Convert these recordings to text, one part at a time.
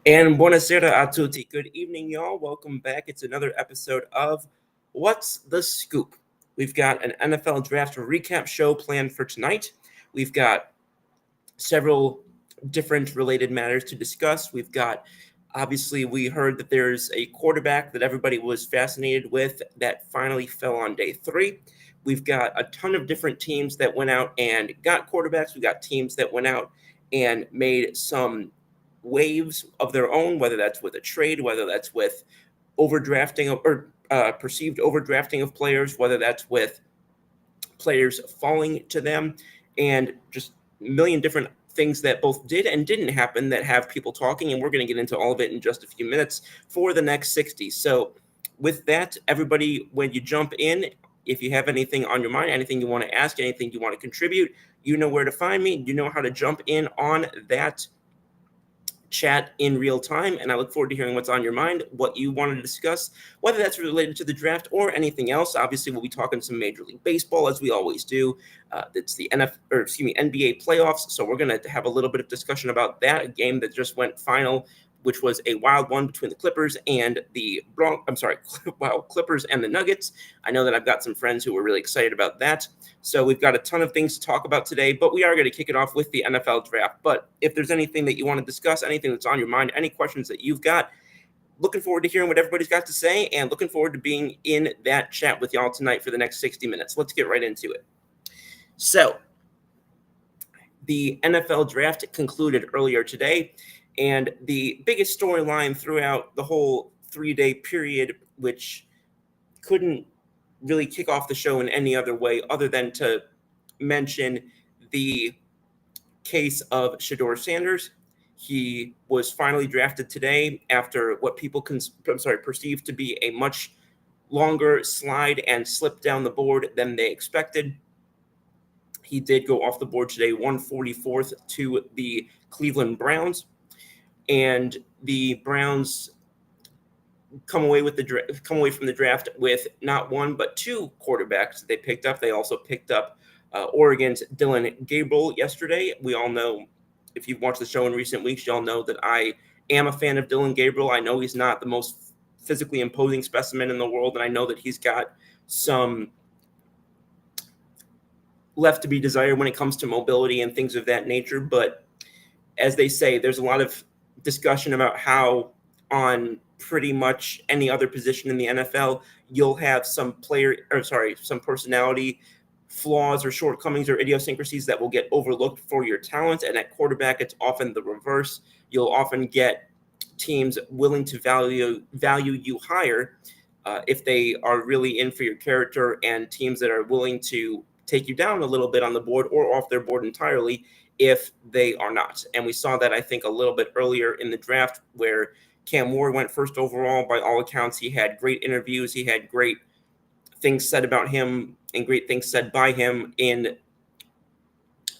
And buonasera a tutti. Good evening, y'all. Welcome back. It's another episode of What's the Scoop? We've got an NFL draft recap show planned for tonight. We've got several different related matters to discuss. Obviously, we heard that there's a quarterback that everybody was fascinated with that finally fell on day 3. We've got a ton of different teams that went out and got quarterbacks. We got teams that went out and made some waves of their own, whether that's with a trade, whether that's with overdrafting or perceived overdrafting of players, whether that's with players falling to them, and just a million different things that both did and didn't happen that have people talking. And we're going to get into all of it in just a few minutes for the next 60. So, with that, everybody, when you jump in, if you have anything on your mind, anything you want to ask, anything you want to contribute, you know where to find me. You know how to jump in on that chat in real time, and I look forward to hearing what's on your mind, what you want to discuss, whether that's related to the draft or anything else. Obviously, we'll be talking some Major League Baseball as we always do. It's the NBA playoffs, so we're going to have a little bit of discussion about that. A game that just went final, which was a wild one between the Clippers and the Clippers and the Nuggets. I know that I've got some friends who were really excited about that. So we've got a ton of things to talk about today, but we are going to kick it off with the NFL draft. But if there's anything that you want to discuss, anything that's on your mind, any questions that you've got, looking forward to hearing what everybody's got to say and looking forward to being in that chat with y'all tonight for the next 60 minutes. Let's get right into it. So the NFL draft concluded earlier today, and the biggest storyline throughout the whole 3-day period, which couldn't really kick off the show in any other way other than to mention the case of Shedeur Sanders. He was finally drafted today after what people perceived to be a much longer slide and slip down the board than they expected. He did go off the board today, 144th to the Cleveland Browns, and the Browns come away from the draft with not one but two quarterbacks that they picked up. They also picked up Oregon's Dillon Gabriel yesterday. We all know, if you've watched the show in recent weeks, y'all know that I am a fan of Dillon Gabriel. I know he's not the most physically imposing specimen in the world, and I know that he's got some left to be desired when it comes to mobility and things of that nature. But as they say, there's a lot of discussion about how on pretty much any other position in the NFL, you'll have some personality flaws or shortcomings or idiosyncrasies that will get overlooked for your talent. And at quarterback, it's often the reverse. You'll often get teams willing to value you higher if they are really in for your character, and teams that are willing to take you down a little bit on the board or off their board entirely if they are not. And we saw that, I think, a little bit earlier in the draft, where Cam Ward went first overall. By all accounts, he had great interviews. He had great things said about him and great things said by him in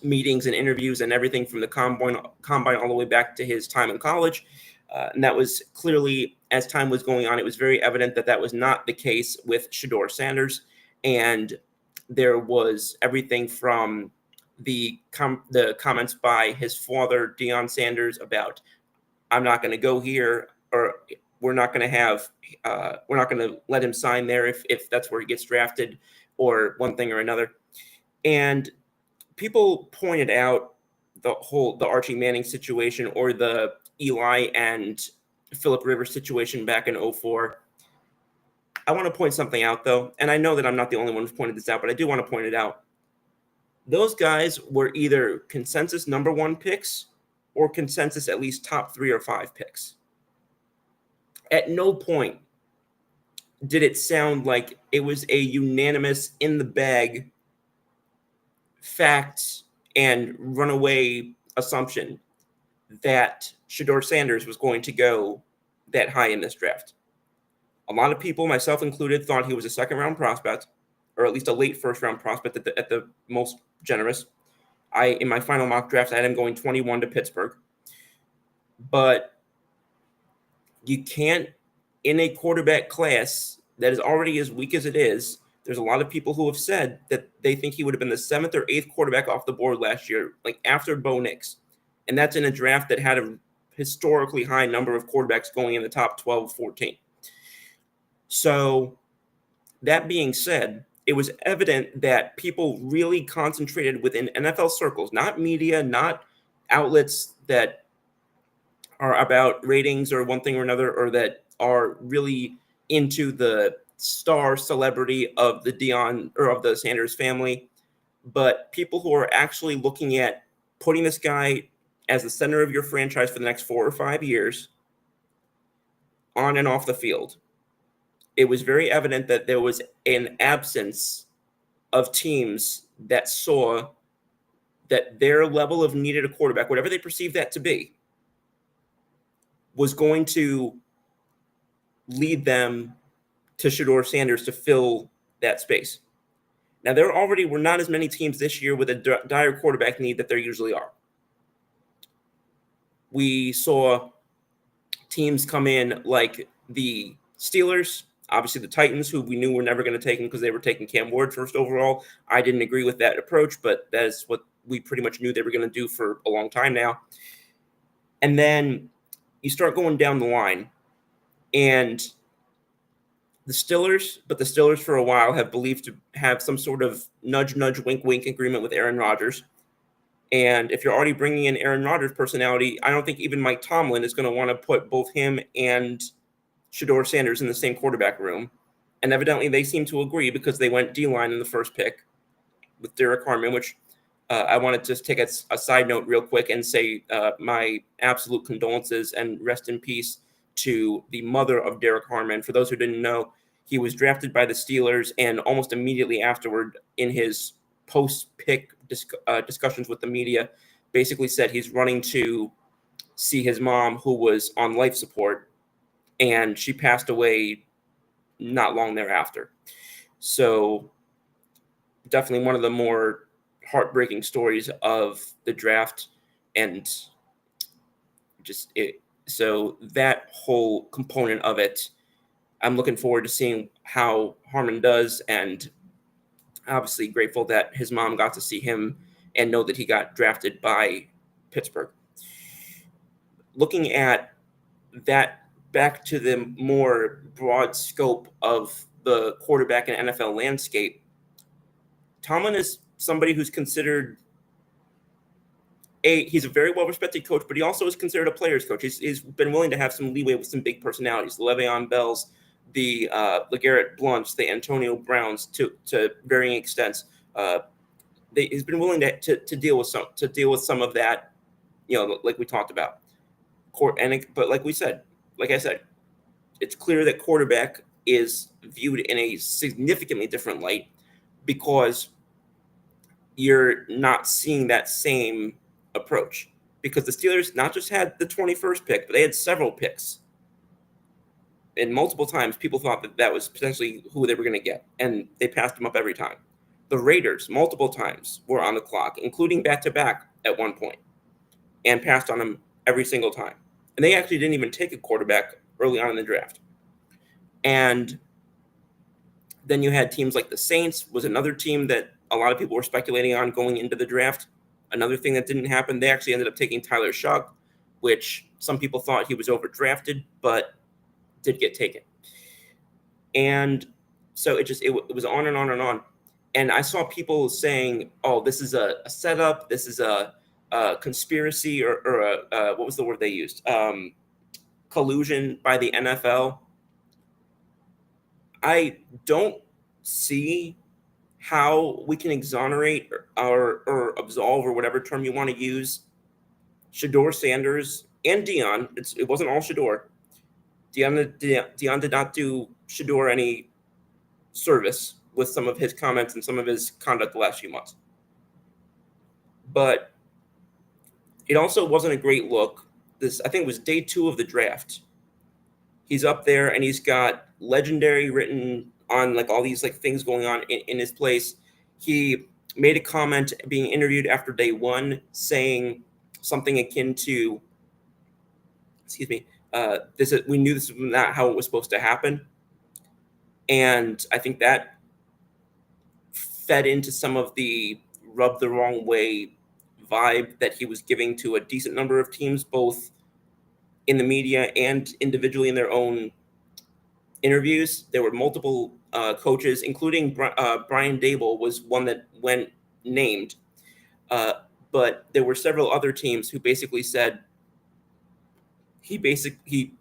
meetings and interviews and everything from the combine all the way back to his time in college. And that was clearly, as time was going on, it was very evident that that was not the case with Shedeur Sanders. And there was everything from the comments by his father, Deion Sanders, about I'm not going to go here, or we're not going to let him sign there if that's where he gets drafted, or one thing or another. And people pointed out the Archie Manning situation, or the Eli and Phillip Rivers situation back in 2004. I want to point something out, though, and I know that I'm not the only one who's pointed this out, but I do want to point it out. Those guys were either consensus number 1 picks or consensus at least top 3 or 5 picks. At no point did it sound like it was a unanimous in the bag fact and runaway assumption that Shedeur Sanders was going to go that high in this draft. A lot of people, myself included, thought he was a second-round prospect, or at least a late first-round prospect at the most generous. In my final mock draft, I had him going 21 to Pittsburgh. But you can't, in a quarterback class that is already as weak as it is, there's a lot of people who have said that they think he would have been the 7th or 8th quarterback off the board last year, like after Bo Nix. And that's in a draft that had a historically high number of quarterbacks going in the top 12, 14. So that being said, it was evident that people really concentrated within NFL circles, not media, not outlets that are about ratings or one thing or another, or that are really into the star celebrity of the Dion or of the Sanders family, but people who are actually looking at putting this guy as the center of your franchise for the next 4 or 5 years on and off the field. It was very evident that there was an absence of teams that saw that their level of needed a quarterback, whatever they perceived that to be, was going to lead them to Shedeur Sanders to fill that space. Now, there already were not as many teams this year with a dire quarterback need that there usually are. We saw teams come in like the Steelers, obviously the Titans, who we knew were never going to take him because they were taking Cam Ward first overall. I didn't agree with that approach, but that is what we pretty much knew they were going to do for a long time now. And then you start going down the line, and the Steelers for a while have believed to have some sort of nudge, wink, wink agreement with Aaron Rodgers. And if you're already bringing in Aaron Rodgers' personality, I don't think even Mike Tomlin is going to want to put both him and Shedeur Sanders in the same quarterback room. And evidently they seem to agree because they went D-line in the first pick with Derek Harmon, which I want to just take a side note real quick and say my absolute condolences and rest in peace to the mother of Derek Harmon. For those who didn't know, he was drafted by the Steelers, and almost immediately afterward, in his post-pick discussions with the media, basically said he's running to see his mom, who was on life support, and she passed away not long thereafter. So definitely one of the more heartbreaking stories of the draft, and just it. So that whole component of it, I'm looking forward to seeing how Harmon does, and obviously grateful that his mom got to see him and know that he got drafted by Pittsburgh. Looking at that back to the more broad scope of the quarterback and NFL landscape, Tomlin is somebody who's considered he's a very well-respected coach, but he also is considered a player's coach. He's been willing to have some leeway with some big personalities, the Le'Veon Bells, the LeGarrette Blunts, the Antonio Browns, to varying extents. He's been willing to deal with some of that, like we talked about. But like I said, it's clear that quarterback is viewed in a significantly different light because you're not seeing that same approach, because the Steelers not just had the 21st pick, but they had several picks. And multiple times people thought that was potentially who they were going to get, and they passed them up every time. The Raiders multiple times were on the clock, including back-to-back at one point, and passed on them every single time. And they actually didn't even take a quarterback early on in the draft. And then you had teams like the Saints was another team that a lot of people were speculating on going into the draft. Another thing that didn't happen, they actually ended up taking Tyler Shough, which some people thought he was overdrafted, but did get taken. And so it was on and on and on. And I saw people saying, oh, this is a setup, this is a conspiracy, or a what was the word they used? Collusion by the NFL. I don't see how we can exonerate or absolve, or whatever term you want to use, Shedeur Sanders and Dion. It wasn't all Shedeur. Dion did not do Shedeur any service with some of his comments and some of his conduct the last few months. But it also wasn't a great look. I think it was day 2 of the draft. He's up there and he's got legendary written on like all these like things going on in his place. He made a comment being interviewed after day 1 saying something akin to, we knew this was not how it was supposed to happen. And I think that fed into some of the rub the wrong way vibe that he was giving to a decent number of teams, both in the media and individually in their own interviews. There were multiple coaches, including Brian Dable was one that went named. But there were several other teams who basically said he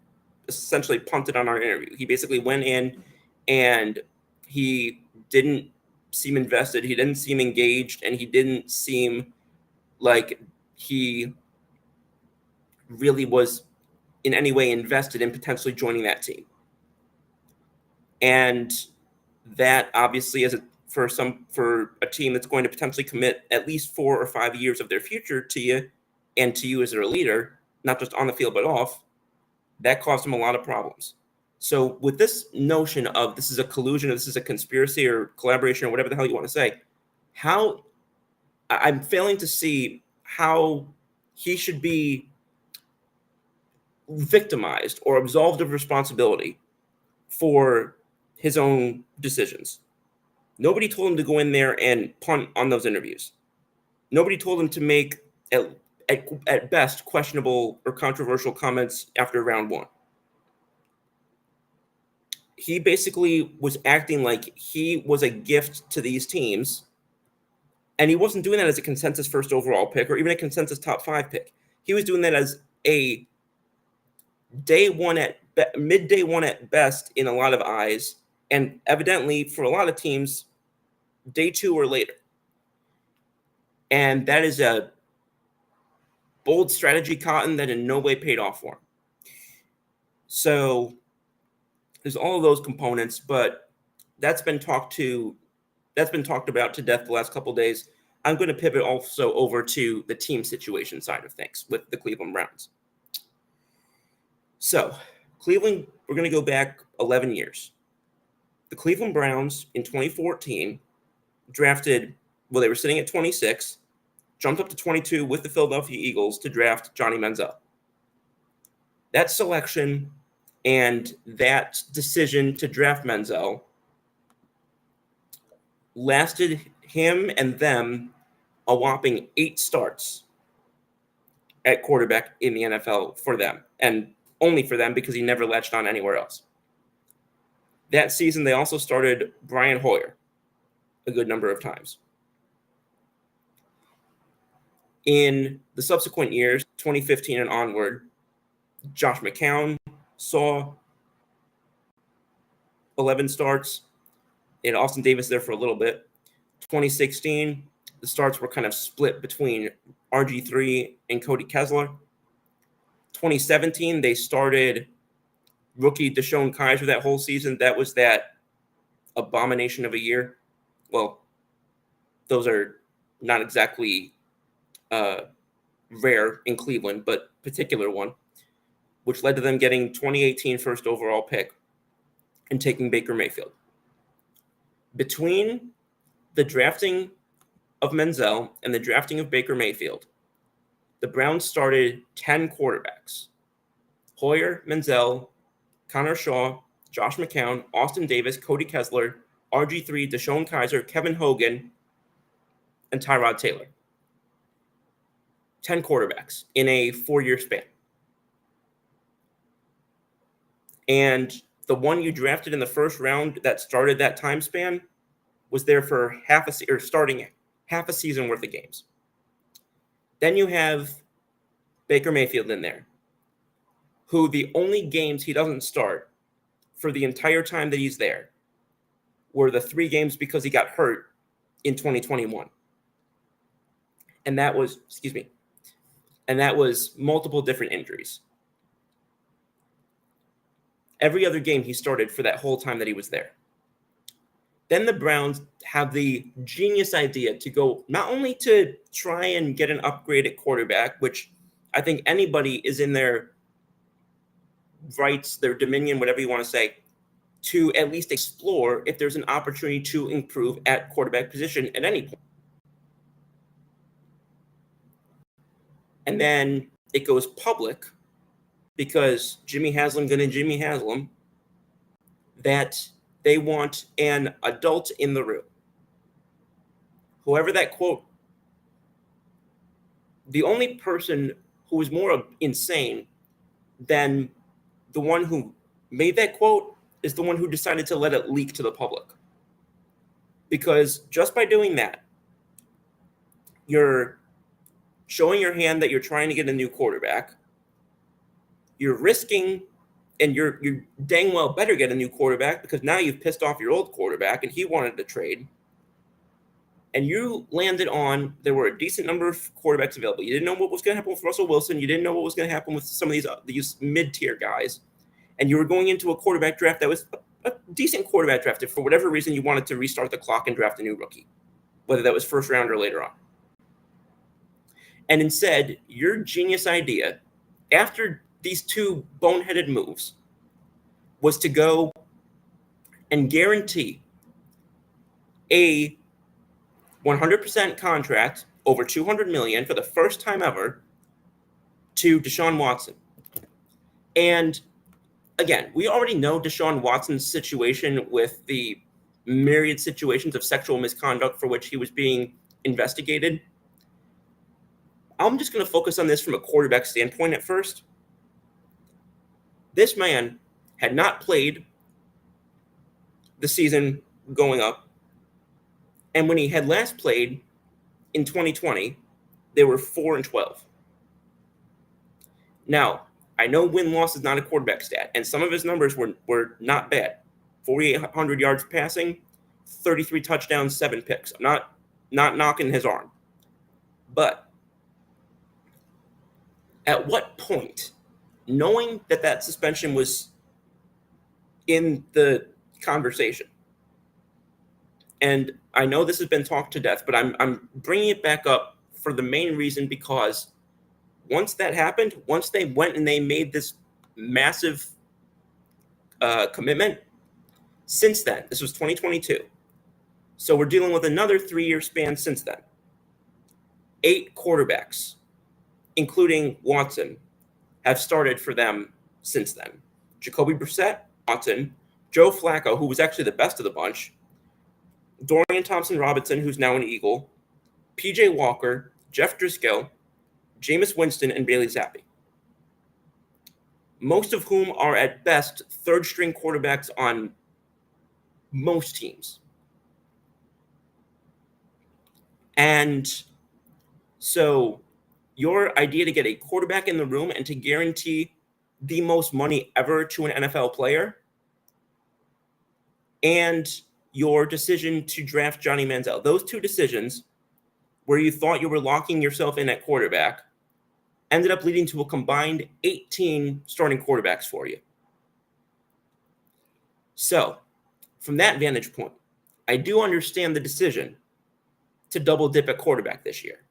essentially punted on our interview. He basically went in and he didn't seem invested. He didn't seem engaged, and he didn't seem like he really was in any way invested in potentially joining that team. And that obviously for a team that's going to potentially commit at least 4 or 5 years of their future to you and to you as their leader, not just on the field but off, that caused him a lot of problems. So with this notion of this is a collusion or this is a conspiracy or collaboration or whatever the hell you want to say, how I'm failing to see how he should be victimized or absolved of responsibility for his own decisions. Nobody told him to go in there and punt on those interviews. Nobody told him to make, at best, questionable or controversial comments after round one. He basically was acting like he was a gift to these teams, and he wasn't doing that as a consensus first overall pick or even a consensus top 5 pick. He was doing that as a midday one at best in a lot of eyes, and evidently for a lot of teams, day 2 or later. And that is a bold strategy, Cotton, that in no way paid off for him. So there's all of those components, but that's been talked about to death the last couple of days. I'm going to pivot also over to the team situation side of things with the Cleveland Browns. So Cleveland, we're going to go back 11 years. The Cleveland Browns in 2014 drafted, they were sitting at 26, jumped up to 22 with the Philadelphia Eagles to draft Johnny Manziel. That selection and that decision to draft Manziel lasted him and them a whopping 8 starts at quarterback in the NFL for them, and only for them because he never latched on anywhere else. That season, they also started Brian Hoyer a good number of times. In the subsequent years, 2015 and onward, Josh McCown saw 11 starts. They had Austin Davis there for a little bit. 2016, the starts were kind of split between RG3 and Cody Kessler. 2017, they started rookie Deshaun Kaiser that whole season. That was that abomination of a year. Well, those are not exactly rare in Cleveland, but particular one, which led to them getting 2018 first overall pick and taking Baker Mayfield. Between the drafting of Manziel and the drafting of Baker Mayfield, the Browns started 10 quarterbacks. Hoyer, Manziel, Connor Shaw, Josh McCown, Austin Davis, Cody Kessler, RG3, Deshaun Kaiser, Kevin Hogan, and Tyrod Taylor. 10 quarterbacks in a 4-year span. And the one you drafted in the first round that started that time span was there for starting half a season worth of games. Then you have Baker Mayfield in there, who the only games he doesn't start for the entire time that he's there were the 3 games because he got hurt in 2021. And that was multiple different injuries. Every other game he started for that whole time that he was there. Then the Browns have the genius idea to go not only to try and get an upgrade at quarterback, which I think anybody is in their rights, their dominion, whatever you want to say, to at least explore if there's an opportunity to improve at quarterback position at any point. And then it goes public because Jimmy Haslam going to Jimmy Haslam that they want an adult in the room. Whoever that quote, the only person who was more insane then the one who made that quote is the one who decided to let it leak to the public. Because just by doing that, you're showing your hand that you're trying to get a new quarterback. You're risking, and you're dang well better get a new quarterback, because now you've pissed off your old quarterback and he wanted to trade. And you landed on, there were a decent number of quarterbacks available. You didn't know what was going to happen with Russell Wilson. You didn't know what was going to happen with some of these mid-tier guys. And you were going into a quarterback draft that was a decent quarterback draft. If for whatever reason you wanted to restart the clock and draft a new rookie, whether that was first round or later on. And instead, your genius idea, after these two boneheaded moves, was to go and guarantee a 100% contract over $200 million for the first time ever to Deshaun Watson. And again, we already know Deshaun Watson's situation with the myriad situations of sexual misconduct for which he was being investigated. I'm just going to focus on this from a quarterback standpoint at first. This man had not played the season going up. And when he had last played in 2020, they were 4-12. Now, I know win-loss is not a quarterback stat, and some of his numbers were not bad. 4,800 yards passing, 33 touchdowns, 7 picks. I'm not knocking his arm. But at what point, knowing that suspension was in the conversation, and I know this has been talked to death, but I'm bringing it back up for the main reason because once that happened, once they went and they made this massive commitment, since then, this was 2022, so we're dealing with another 3-year span since then. 8 quarterbacks, including Watson, have started for them since then. Jacoby Brissett, Watson, Joe Flacco, who was actually the best of the bunch, Dorian Thompson-Robinson, who's now an Eagle, P.J. Walker, Jeff Driscoll, Jameis Winston, and Bailey Zappi. Most of whom are at best third-string quarterbacks on most teams. And so your idea to get a quarterback in the room and to guarantee the most money ever to an NFL player, and your decision to draft Johnny Manziel, those two decisions where you thought you were locking yourself in at quarterback, ended up leading to a combined 18 starting quarterbacks for you. So, from that vantage point, I do understand the decision to double dip at quarterback this year.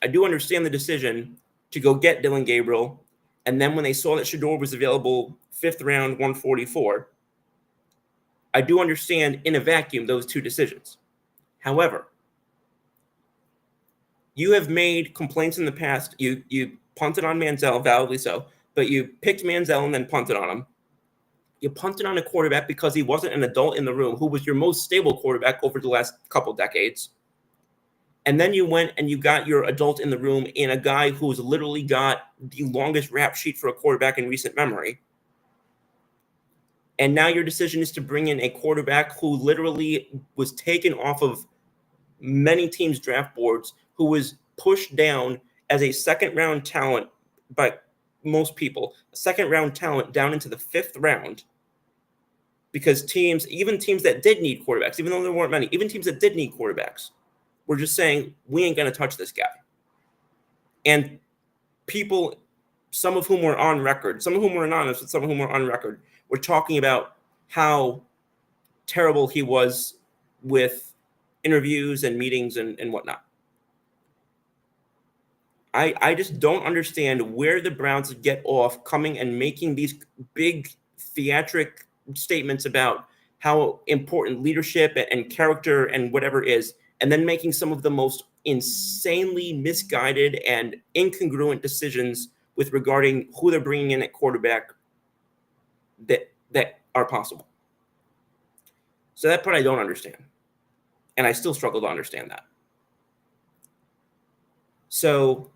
I do understand the decision to go get Dylan Gabriel, and then when they saw that Shedeur was available 5th round, 144, I do understand in a vacuum those two decisions. However, you have made complaints in the past. You punted on Manziel, validly so, but you picked Manziel and then punted on him. You punted on a quarterback because he wasn't an adult in the room, who was your most stable quarterback over the last couple decades. And then you went and you got your adult in the room in a guy who's literally got the longest rap sheet for a quarterback in recent memory. And now your decision is to bring in a quarterback who literally was taken off of many teams' draft boards, who was pushed down as a second-round talent by most people, a second-round talent down into the 5th round, because even teams that did need quarterbacks, even though there weren't many, even teams that did need quarterbacks, were just saying, we ain't going to touch this guy. And people, some of whom were on record, some of whom were anonymous, but some of whom were on record, were talking about how terrible he was with interviews and meetings and whatnot. I just don't understand where the Browns get off coming and making these big theatric statements about how important leadership and character and whatever is, and then making some of the most insanely misguided and incongruent decisions with regarding who they're bringing in at quarterback that are possible. So that part I don't understand. And I still struggle to understand that. So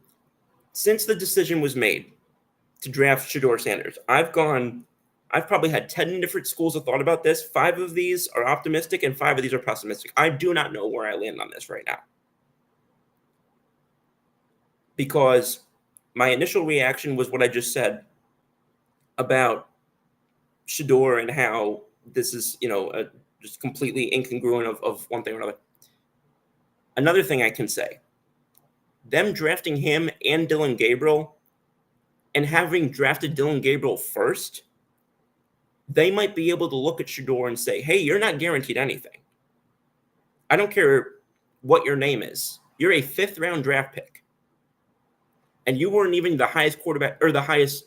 since the decision was made to draft Shedeur Sanders. I've probably had 10 different schools of thought about this. 5 of these are optimistic and 5 of these are pessimistic. I do not know where I land on this right now. Because my initial reaction was what I just said about Shedeur and how this is, just completely incongruent of one thing or another. Another thing I can say, them drafting him and Dylan Gabriel and having drafted Dylan Gabriel first, they might be able to look at Shedeur and say, hey, you're not guaranteed anything. I don't care what your name is. You're a 5th-round draft pick. And you weren't even the highest quarterback or the highest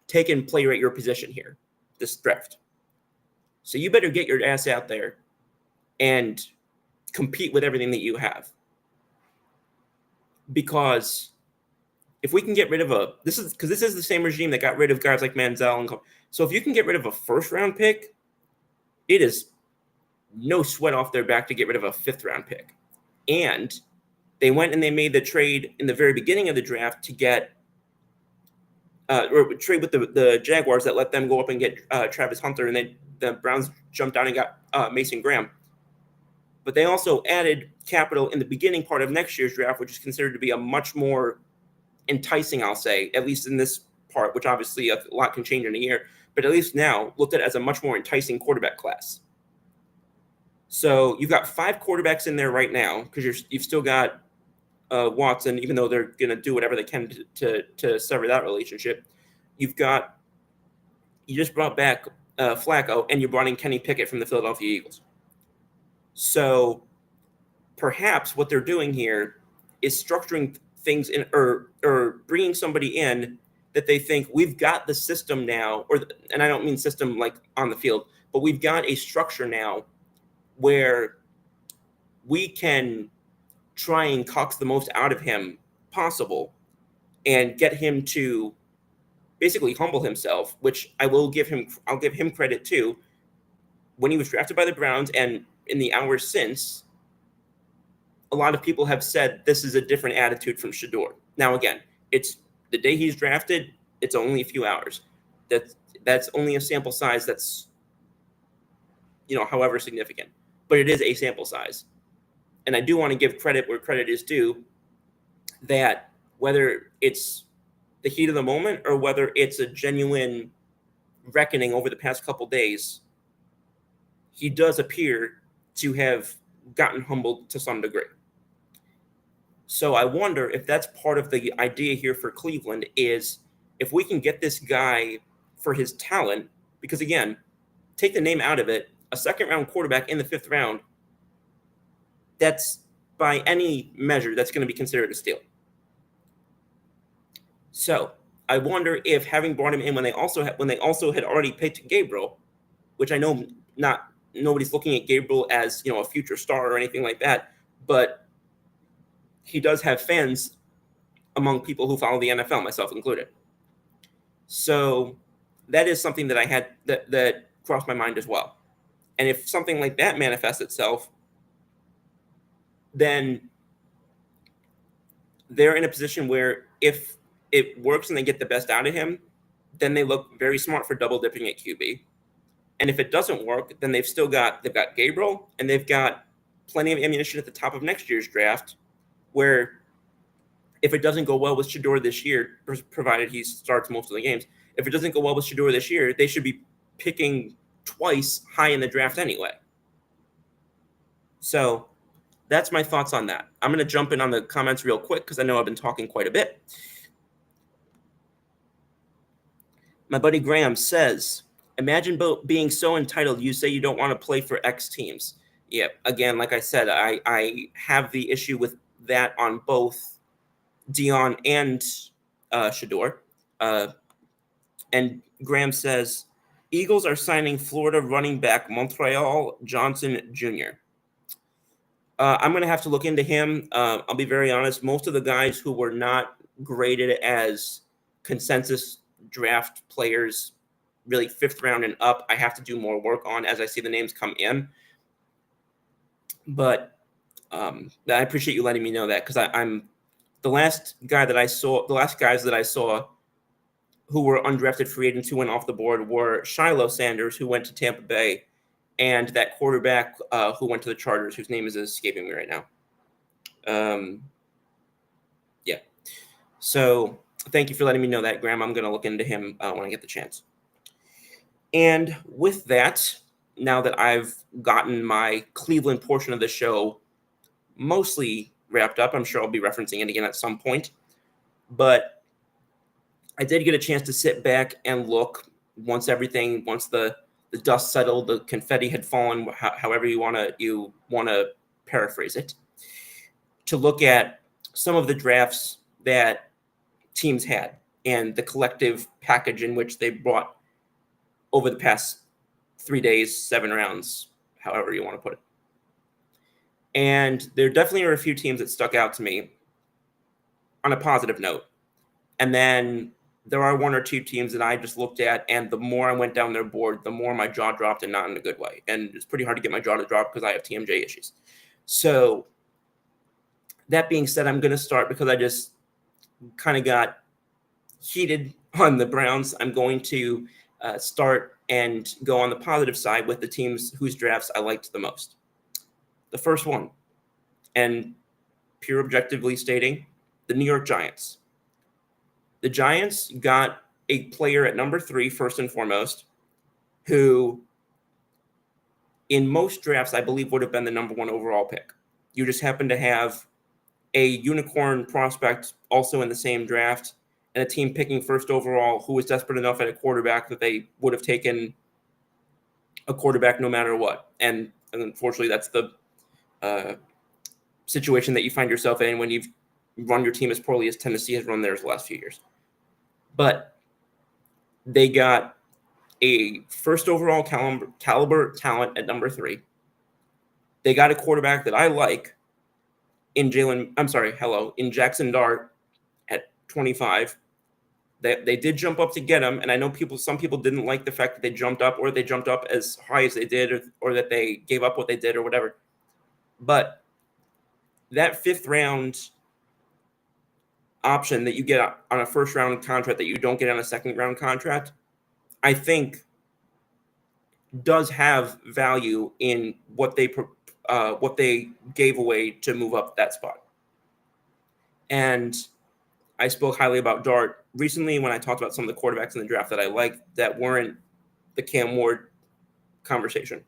taken player at your position here, this draft. So you better get your ass out there and compete with everything that you have. Because if we can get rid of this is the same regime that got rid of guys like Manziel and so if you can get rid of a 1st-round pick, it is no sweat off their back to get rid of a 5th-round pick. And they went and they made the trade in the very beginning of the draft to get or trade with the Jaguars that let them go up and get Travis Hunter, and then the Browns jumped down and got Mason Graham. But they also added capital in the beginning part of next year's draft, which is considered to be a much more enticing, I'll say, at least in this part, which obviously a lot can change in a year, but at least now looked at as a much more enticing quarterback class. So you've got 5 quarterbacks in there right now because you've still got Watson, even though they're going to do whatever they can to sever that relationship. You just brought back Flacco, and you brought in Kenny Pickett from the Philadelphia Eagles. So perhaps what they're doing here is structuring things in or bringing somebody in that they think we've got the system now, and I don't mean system like on the field, but we've got a structure now where we can try and coax the most out of him possible and get him to basically humble himself, which I'll give him credit too. When he was drafted by the Browns and in the hours since, a lot of people have said this is a different attitude from Shedeur. Now, again, it's the day he's drafted, it's only a few hours. That's only a sample size that's, however significant. But it is a sample size. And I do want to give credit where credit is due, that whether it's the heat of the moment or whether it's a genuine reckoning over the past couple days, he does appear to have gotten humbled to some degree. So I wonder if that's part of the idea here for Cleveland is if we can get this guy for his talent, because again, take the name out of it, a 2nd-round quarterback in the 5th round, that's by any measure, that's going to be considered a steal. So I wonder if having brought him in when they also had already picked Gabriel, which I know nobody's looking at Gabriel as a future star or anything like that, but he does have fans among people who follow the NFL, myself included. So that is something that I had that crossed my mind as well. And if something like that manifests itself, then they're in a position where if it works and they get the best out of him, then they look very smart for double dipping at QB. And if it doesn't work, then they've got Gabriel, and they've got plenty of ammunition at the top of next year's draft, where if it doesn't go well with Shedeur this year, provided he starts most of the games, if it doesn't go well with Shedeur this year, they should be picking twice high in the draft anyway. So that's my thoughts on that. I'm going to jump in on the comments real quick because I know I've been talking quite a bit. My buddy Graham says, imagine being so entitled you say you don't want to play for X teams. Yeah, again, like I said, I have the issue with that on both Dion and Shedeur. And Graham says, Eagles are signing Florida running back Montreal Johnson Jr. I'm going to have to look into him. I'll be very honest. Most of the guys who were not graded as consensus draft players, really 5th round and up, I have to do more work on as I see the names come in. But I appreciate you letting me know that, because I'm the last guys that I saw who were undrafted free agents who went off the board were Shedeur Sanders, who went to Tampa Bay, and that quarterback who went to the Chargers, whose name is escaping me right now. Yeah. So thank you for letting me know that, Graham. I'm going to look into him when I get the chance. And with that, now that I've gotten my Cleveland portion of the show mostly wrapped up, I'm sure I'll be referencing it again at some point. But I did get a chance to sit back and look once the dust settled, the confetti had fallen, however you want to paraphrase it, to look at some of the drafts that teams had and the collective package in which they brought over the past 3 days, 7 rounds, however you want to put it. And there definitely are a few teams that stuck out to me on a positive note. And then there are 1 or 2 teams that I just looked at, and the more I went down their board, the more my jaw dropped, and not in a good way. And it's pretty hard to get my jaw to drop because I have TMJ issues. So that being said, I'm going to start because I just kind of got heated on the Browns. I'm going to start and go on the positive side with the teams whose drafts I liked the most. The first one, and pure objectively stating, the New York Giants. The Giants got a player at number 3, first and foremost, who in most drafts I believe would have been the number 1 overall pick. You just happen to have a unicorn prospect also in the same draft, and a team picking first overall who was desperate enough at a quarterback that they would have taken a quarterback no matter what. And unfortunately, that's the situation that you find yourself in when you've run your team as poorly as Tennessee has run theirs the last few years. But they got a first overall caliber talent at number 3. They got a quarterback that I like in Jackson Dart at 25. They did jump up to get him, and I know some people didn't like the fact that they jumped up, or they jumped up as high as they did, or that they gave up what they did, or whatever. But that 5th round option that you get on a first round contract that you don't get on a second round contract, I think does have value in what they gave away to move up that spot. And I spoke highly about Dart recently when I talked about some of the quarterbacks in the draft that I liked that weren't the Cam Ward conversation.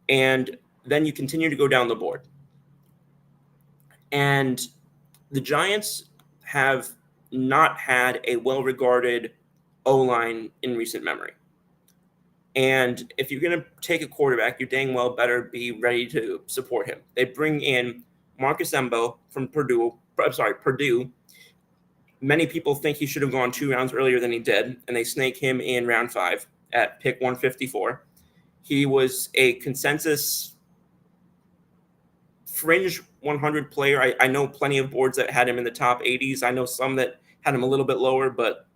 And then you continue to go down the board. And the Giants have not had a well-regarded O-line in recent memory. And if you're going to take a quarterback, you dang well better be ready to support him. They bring in Marcus Embo from Purdue. Many people think he should have gone 2 rounds earlier than he did, and they snake him in round 5 at pick 154. He was a consensus fringe 100 player. I know plenty of boards that had him in the top 80s. I know some that had him a little bit lower, but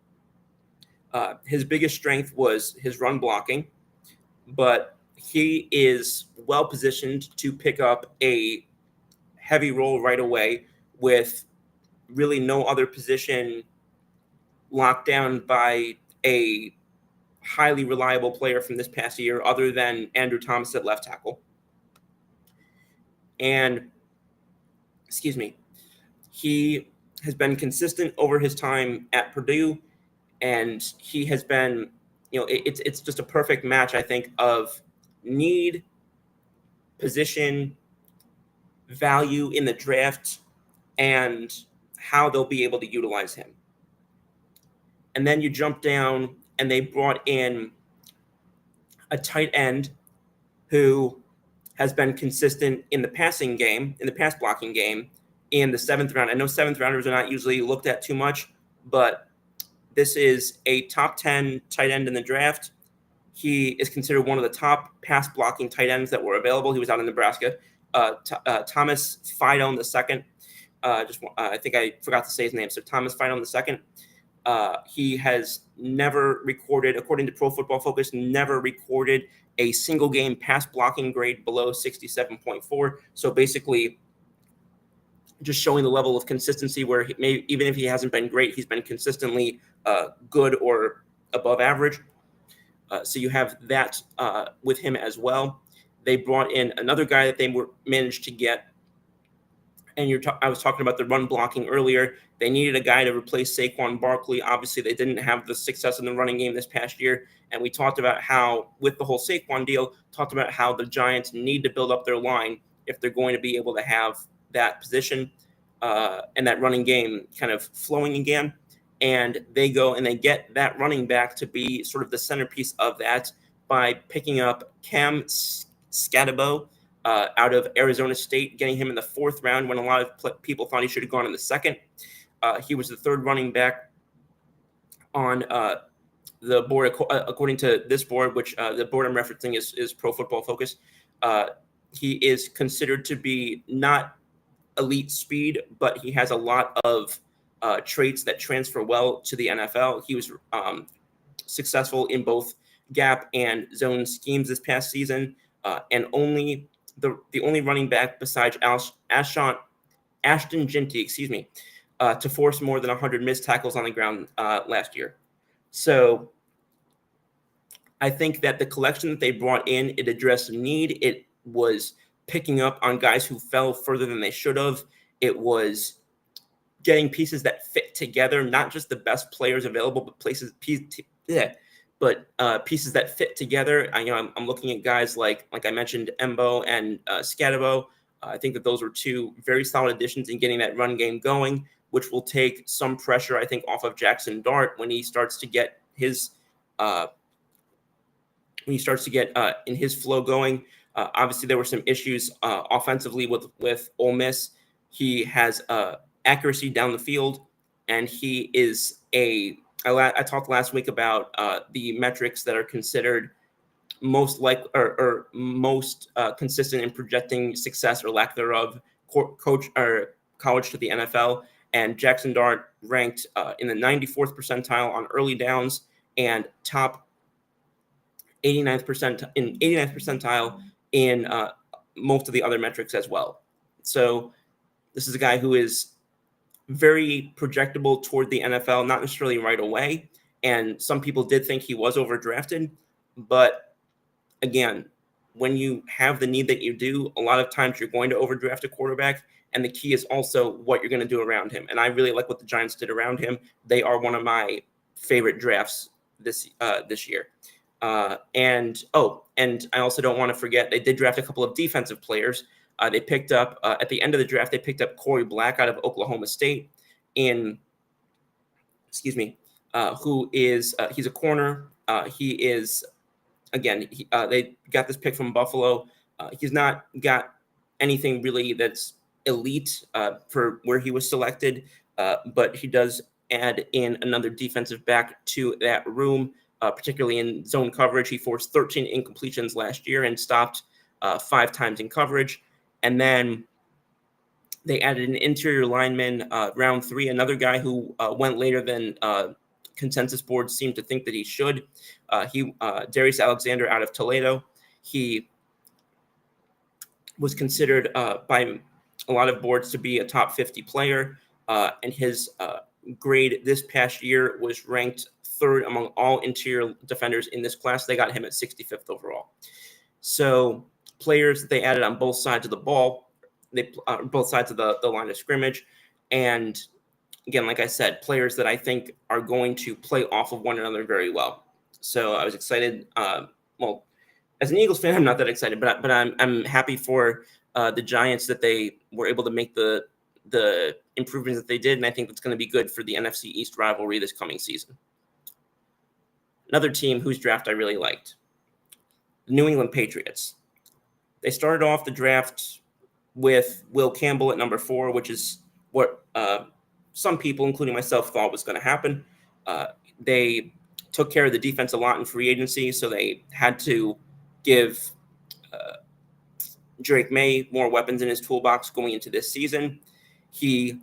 his biggest strength was his run blocking. But he is well positioned to pick up a heavy role right away with really no other position locked down by a highly reliable player from this past year other than Andrew Thomas at left tackle. And, he has been consistent over his time at Purdue, and he has been, it's just a perfect match, I think, of need, position, value in the draft, and how they'll be able to utilize him. And then you jump down, and they brought in a tight end who has been consistent in the passing game, in the pass blocking game, in the 7th round. I know 7th rounders are not usually looked at too much, but this is a top 10 tight end in the draft. He is considered one of the top pass blocking tight ends that were available. He was out in Nebraska. Thomas Fidone II. I think I forgot to say his name. So Thomas Fidone II. He has never recorded, according to Pro Football Focus, never recorded a single game pass blocking grade below 67.4. So basically, just showing the level of consistency where even if he hasn't been great, he's been consistently good or above average. So you have that with him as well. They brought in another guy that they managed to get, and I was talking about the run blocking earlier. They needed a guy to replace Saquon Barkley. Obviously, they didn't have the success in the running game this past year, and we talked about how, with the whole Saquon deal, talked about how the Giants need to build up their line if they're going to be able to have that position and that running game kind of flowing again. And they go and they get that running back to be sort of the centerpiece of that by picking up Cam Scatabo out of Arizona State, getting him in the 4th round when a lot of people thought he should have gone in the 2nd. He was the 3rd running back on the board, according to this board, which the board I'm referencing is Pro Football Focus. He is considered to be not elite speed, but he has a lot of traits that transfer well to the NFL. He was successful in both gap and zone schemes this past season, and the only running back besides Ashton Ginty, to force more than 100 missed tackles on the ground last year. So I think that the collection that they brought in, it addressed need. It was picking up on guys who fell further than they should have. It was getting pieces that fit together, not just the best players available, but pieces that fit together. I'm looking at guys like I mentioned, Embo and Scatabo. I think that those were 2 very solid additions in getting that run game going, which will take some pressure, I think, off of Jackson Dart when he starts to get his in his flow going. Obviously, there were some issues offensively with Ole Miss. He has accuracy down the field, and he is I talked last week about the metrics that are considered most most consistent in projecting success or lack thereof, coach or college to the NFL. And Jackson Dart ranked in the 94th percentile on early downs and top 89th percentile in most of the other metrics as well. So this is a guy who is very projectable toward the NFL, not necessarily right away. And some people did think he was overdrafted. But again, when you have the need that you do, a lot of times you're going to overdraft a quarterback. And the key is also what you're going to do around him. And I really like what the Giants did around him. They are one of my favorite drafts this year. And I also don't want to forget, they did draft a couple of defensive players. They picked up at the end of the draft, they picked up Corey Black out of Oklahoma State who is he's a corner. He is, again, they got this pick from Buffalo. He's not got anything really that's elite for where he was selected, but he does add in another defensive back to that room, particularly in zone coverage. He forced 13 incompletions last year and stopped 5 times in coverage. And then they added an interior lineman, round 3, another guy who went later than consensus boards seem to think that he should. Darius Alexander out of Toledo. He was considered by a lot of boards to be a top 50 player, and his grade this past year was ranked 3rd among all interior defenders in this class. They got him at 65th overall. So players that they added on both sides of the ball, both sides of the line of scrimmage. And again, like I said, players that I think are going to play off of one another very well. So I was excited. Well, as an Eagles fan, I'm not that excited, but I'm happy for the Giants that they were able to make the improvements that they did, and I think that's going to be good for the NFC East rivalry this coming season. Another team whose draft I really liked, the New England Patriots. They started off the draft with Will Campbell at number 4, which is what some people, including myself, thought was going to happen. They took care of the defense a lot in free agency, so they had to give Drake May more weapons in his toolbox going into this season. He,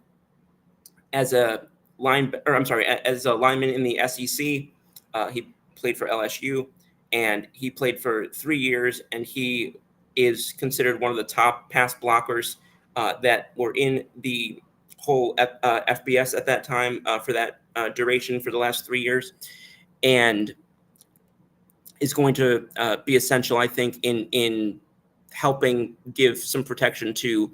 as a lineman in the SEC, he played for LSU, and he played for 3 years, and he is considered one of the top pass blockers that were in the whole FBS at that time for that duration for the last 3 years, and is going to be essential, I think, in helping give some protection to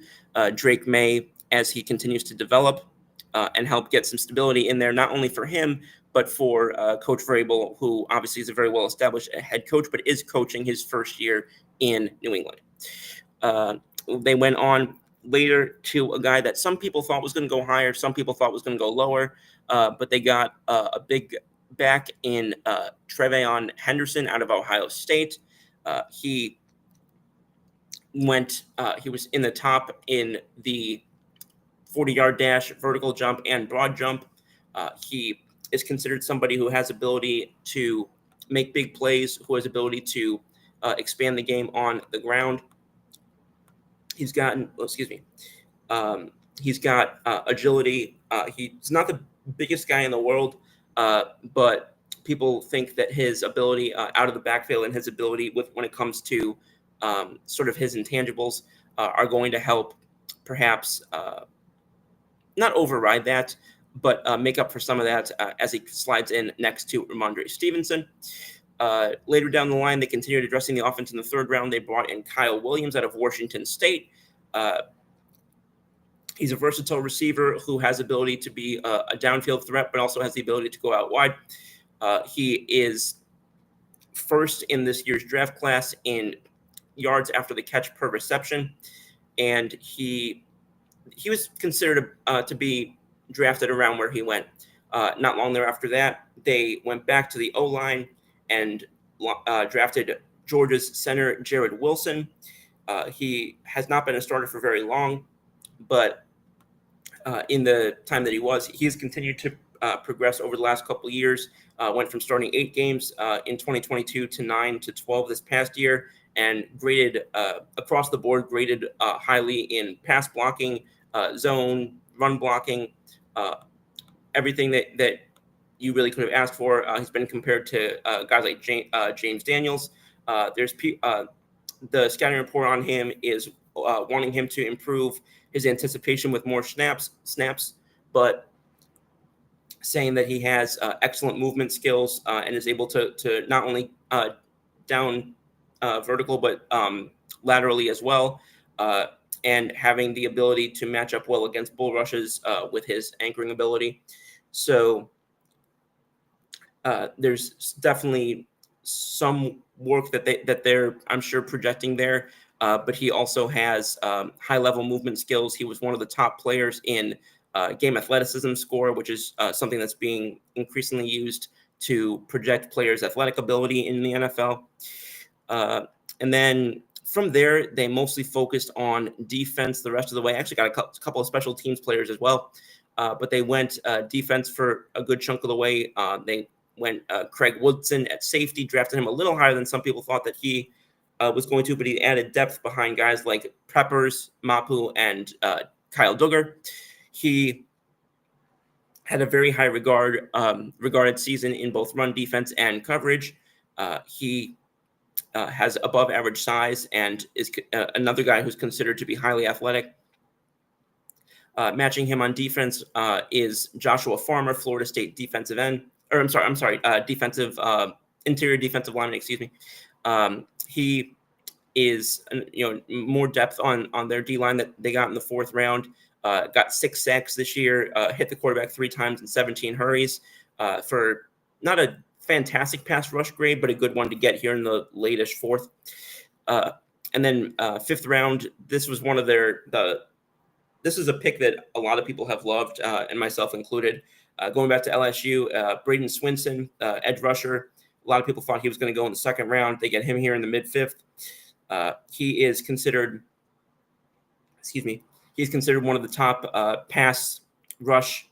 Drake May as he continues to develop and help get some stability in there, not only for him, but for Coach Vrabel, who obviously is a very well-established head coach, but is coaching his first year in New England. They went on later to a guy that some people thought was going to go higher, some people thought was going to go lower, but they got a big back in Trevion Henderson out of Ohio State. He was in the top in the 40-yard dash, vertical jump, and broad jump. He is considered somebody who has ability to make big plays, who has ability to expand the game on the ground. He's got agility. He's not the biggest guy in the world, but people think that his ability out of the backfield and his ability when it comes to sort of his intangibles are going to help perhaps not override that, but make up for some of that as he slides in next to Ramondre Stevenson. Later down the line, they continued addressing the offense in the third round. They brought in Kyle Williams out of Washington State. He's a versatile receiver who has ability to be a downfield threat, but also has the ability to go out wide. He is first in this year's draft class in yards after the catch per reception, and he was considered to be drafted around where he went. Not long thereafter that, they went back to the O-line and drafted Georgia's center Jared Wilson. He has not been a starter for very long, but in the time that he's continued to progress over the last couple of years. Went from starting 8 games in 2022 to 9 to 12 this past year, and graded across the board, graded highly in pass blocking, zone, run blocking, everything that you really could have asked for. He's been compared to guys like James Daniels. The scouting report on him is wanting him to improve his anticipation with more snaps, but saying that he has excellent movement skills and is able to not only down vertical, but laterally as well, and having the ability to match up well against bull rushes with his anchoring ability. So there's definitely some work that they're, I'm sure, projecting there. But he also has high-level movement skills. He was one of the top players in game athleticism score, which is something that's being increasingly used to project players' athletic ability in the NFL. And then from there, they mostly focused on defense the rest of the way. Actually got a couple of special teams players as well. But they went defense for a good chunk of the way. They went Craig Woodson at safety, drafted him a little higher than some people thought that he was going to, but he added depth behind guys like Peppers, Mapu, and Kyle Duggar. He had a very high regarded season in both run defense and coverage. He has above average size and is another guy who's considered to be highly athletic. Matching him on defense is Joshua Farmer, Florida State defensive end, or I'm sorry, interior defensive lineman. Excuse me. He is more depth on their D line that they got in the 4th round. Got 6 sacks this year. Hit the quarterback 3 times in 17 hurries for not a fantastic pass rush grade, but a good one to get here in the late-ish 4th. And then 5th round, this was one of this is a pick that a lot of people have loved, and myself included. Going back to LSU, Braden Swinson, edge rusher. A lot of people thought he was going to go in the 2nd round. They get him here in the mid-5th. He is considered, he's considered one of the top pass rush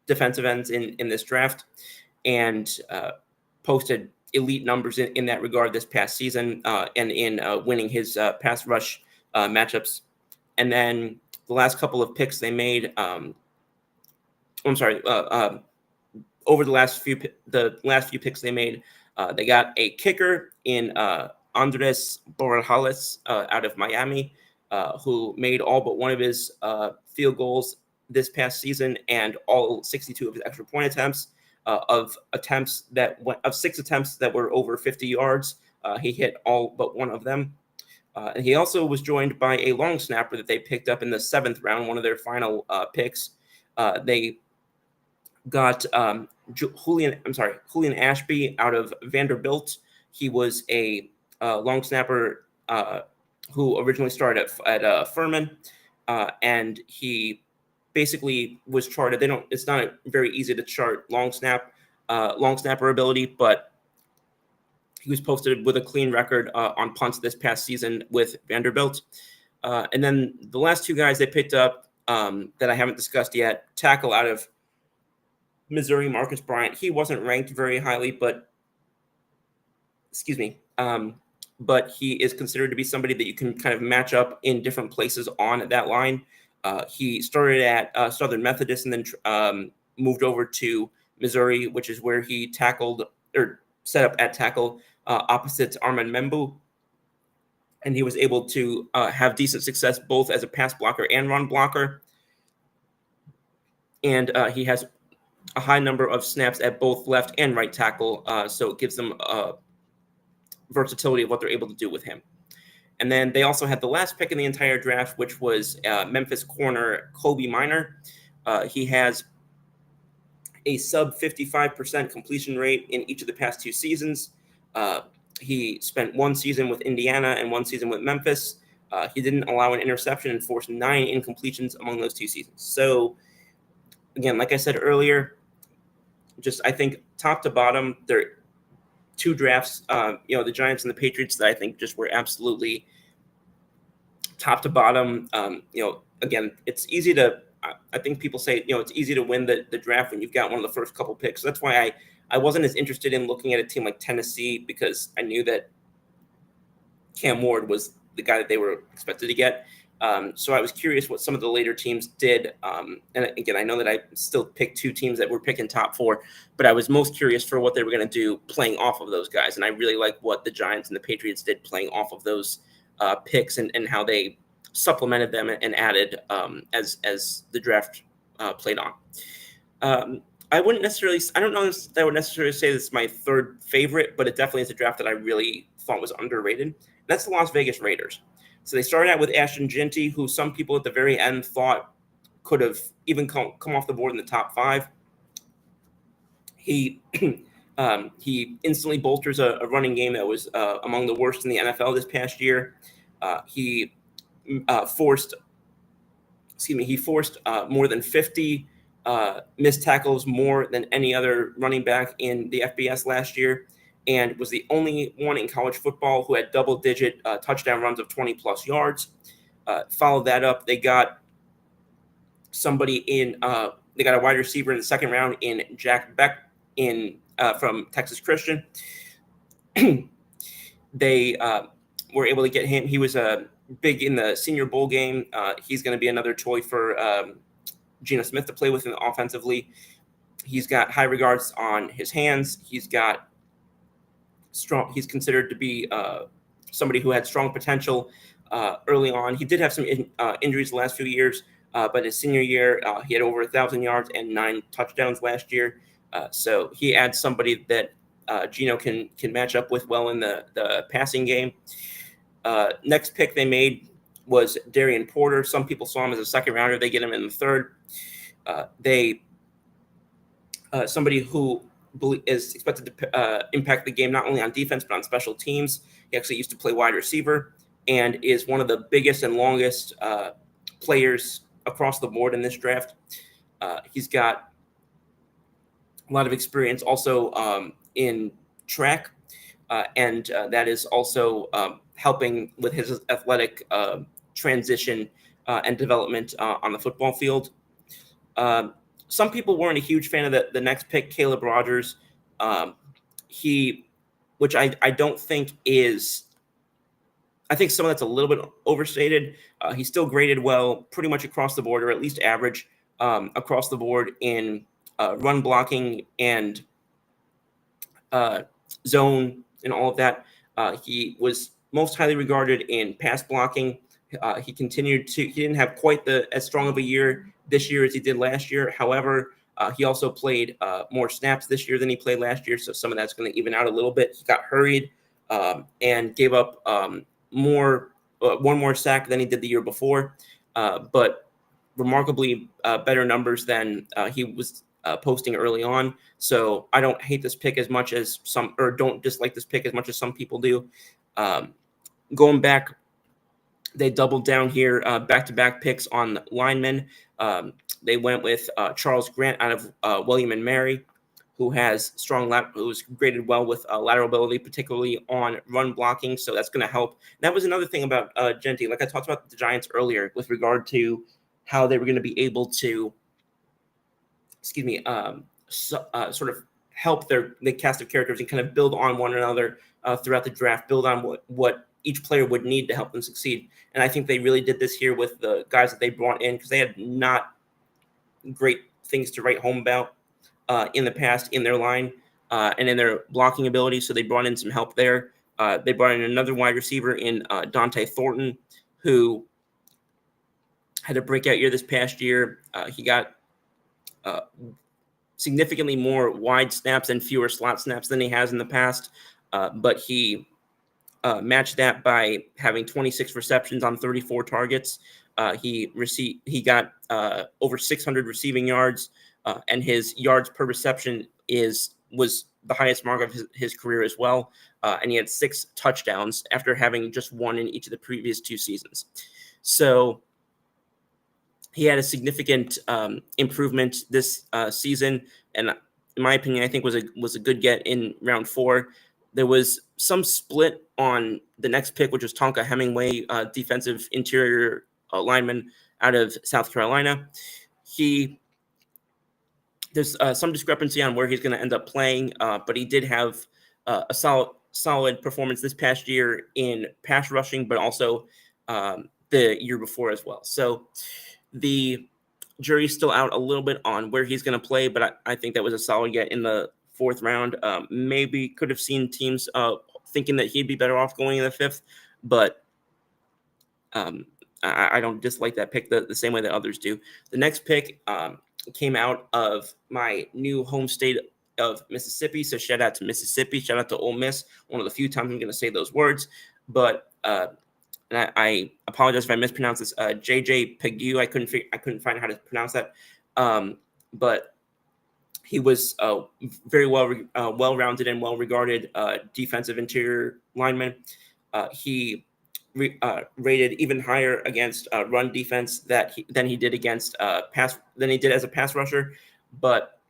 defensive ends in this draft, and posted elite numbers in that regard this past season and in winning his pass rush matchups. And then the last couple of picks they made, over the last few picks they made, they got a kicker in Andres Borrajales out of Miami. who made all but one of his field goals this past season and all 62 of his extra point attempts. Of 6 attempts that were over 50 yards, he hit all but one of them. And he also was joined by a long snapper that they picked up in the 7th round, one of their final picks. They got Julian Ashby out of Vanderbilt. He was a long snapper who originally started at Furman, and he basically was charted. It's not very easy to chart long snapper ability, but he was posted with a clean record on punts this past season with Vanderbilt. And then the last 2 guys they picked up that I haven't discussed yet, tackle out of Missouri, Marcus Bryant. He wasn't ranked very highly, but he is considered to be somebody that you can kind of match up in different places on that line. He started at Southern Methodist and then moved over to Missouri, which is where he tackled or set up at tackle opposite Armand Membu. And he was able to have decent success both as a pass blocker and run blocker. And he has a high number of snaps at both left and right tackle, so it gives them versatility of what they're able to do with him. And then they also had the last pick in the entire draft, which was Memphis corner Kobe Minor. He has a sub 55% completion rate in each of the past 2 seasons. He spent 1 season with Indiana and 1 season with Memphis. He didn't allow an interception and forced 9 incompletions among those 2 seasons. So, again, like I said earlier, just I think top to bottom, there are 2 drafts, the Giants and the Patriots that I think just were absolutely top to bottom. Again, it's easy to, I think people say, it's easy to win the draft when you've got one of the first couple picks. So that's why I wasn't as interested in looking at a team like Tennessee, because I knew that Cam Ward was the guy that they were expected to get. So I was curious what some of the later teams did. And again, I know that I still picked 2 teams that were picking top 4, but I was most curious for what they were going to do playing off of those guys. And I really like what the Giants and the Patriots did playing off of those picks and how they supplemented them and added as the draft played on. I don't know if I would necessarily say this is my 3rd favorite, but it definitely is a draft that I really thought was underrated. That's the Las Vegas Raiders. So they started out with Ashton Ginty, who some people at the very end thought could have even come off the board in the top 5. He instantly bolsters a running game that was among the worst in the NFL this past year. He forced more than 50 missed tackles, more than any other running back in the FBS last year, and was the only one in college football who had double-digit touchdown runs of 20-plus yards. Followed that up, they got they got a wide receiver in the 2nd round in Jack Beck from Texas Christian. They were able to get him. He was big in the Senior Bowl game. He's going to be another toy for Geno Smith to play with offensively. He's got high regards on his hands. He's got strong. He's considered to be somebody who had strong potential early on. He did have some injuries the last few years, but his senior year, he had over 1,000 yards and 9 touchdowns last year. So he adds somebody that Geno can match up with well in the passing game. Next pick they made was Darian Porter. Some people saw him as a 2nd rounder. They get him in the 3rd. Somebody who is expected to impact the game not only on defense but on special teams. He actually used to play wide receiver and is one of the biggest and longest players across the board in this draft. He's got a lot of experience also in track, and that is also helping with his athletic transition and development on the football field. Some people weren't a huge fan of the next pick, Caleb Rogers. Which I don't think is, I think some of that's a little bit overstated. He still graded well pretty much across the board, or at least average across the board in run blocking and zone and all of that. He was most highly regarded in pass blocking He continued to. He didn't have quite as strong of a year this year as he did last year. However, he also played more snaps this year than he played last year, so some of that's going to even out a little bit. He got hurried and gave up one more sack than he did the year before, but remarkably better numbers than he was posting early on. So I don't hate this pick as much as some, or don't dislike this pick as much as some people do. Going back, they doubled down here, back-to-back picks on linemen. They went with Charles Grant out of William and Mary, who who's graded well with lateral ability, particularly on run blocking. So that's going to help. And that was another thing about Genty. Like I talked about the Giants earlier with regard to how they were going to be able to, sort of help the cast of characters and kind of build on one another throughout the draft, build on what each player would need to help them succeed. And I think they really did this here with the guys that they brought in, because they had not great things to write home about in the past in their line and in their blocking ability. So they brought in some help there. They brought in another wide receiver in Dante Thornton, who had a breakout year this past year. He got significantly more wide snaps and fewer slot snaps than he has in the past, but he matched that by having 26 receptions on 34 targets. He got over 600 receiving yards, and his yards per reception was the highest mark of his career as well. And he had 6 touchdowns after having just one in each of the previous 2 seasons. So he had a significant improvement this season, and in my opinion, I think was a good get in round 4. There was some split on the next pick, which was Tonka Hemingway, defensive interior lineman out of South Carolina. There's some discrepancy on where he's going to end up playing, but he did have a solid performance this past year in pass rushing, but also the year before as well. So the jury's still out a little bit on where he's going to play, but I think that was a solid get in the 4th round. Maybe could have seen teams thinking that he'd be better off going in the 5th, but I don't dislike that pick the same way that others do. The next pick came out of my new home state of Mississippi, so shout out to Mississippi, shout out to Ole Miss, one of the few times I'm going to say those words, but and I apologize if I mispronounce this. JJ Pegu, I couldn't find how to pronounce that, but he was very well-rounded and well-regarded defensive interior lineman. He rated even higher against run defense than he did against than he did as a pass rusher. But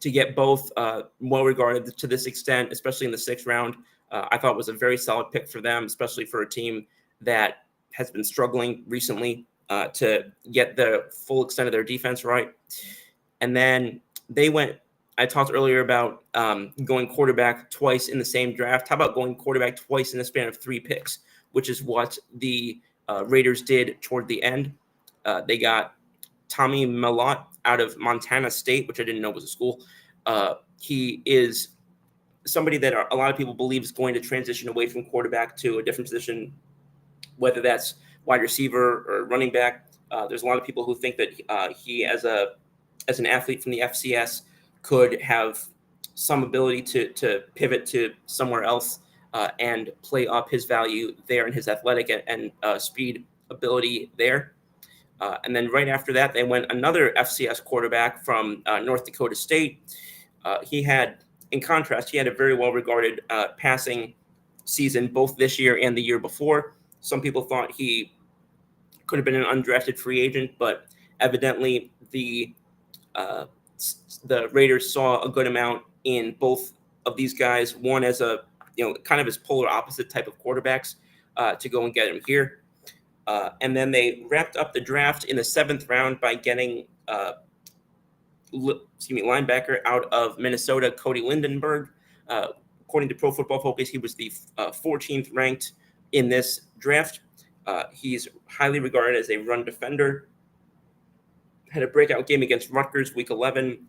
to get both well-regarded to this extent, especially in the 6th round, I thought was a very solid pick for them, especially for a team that has been struggling recently to get the full extent of their defense right. And then I talked earlier about going quarterback twice in the same draft. How about going quarterback twice in the span of 3 picks, which is what the Raiders did toward the end. They got Tommy Mellott out of Montana State, which I didn't know was a school. He is somebody that a lot of people believe is going to transition away from quarterback to a different position, whether that's wide receiver or running back. There's a lot of people who think that he, as an athlete from the FCS, could have some ability to pivot to somewhere else and play up his value there and his athletic and speed ability there. And then right after that, they went another FCS quarterback from North Dakota State. In contrast, he had a very well-regarded passing season both this year and the year before. Some people thought he could have been an undrafted free agent, but evidently the Raiders saw a good amount in both of these guys. One as kind of as polar opposite type of quarterbacks to go and get him here. And then they wrapped up the draft in the 7th round by getting linebacker out of Minnesota, Cody Lindenberg. According to Pro Football Focus, he was the 14th ranked in this draft. He's highly regarded as a run defender. Had a breakout game against Rutgers week 11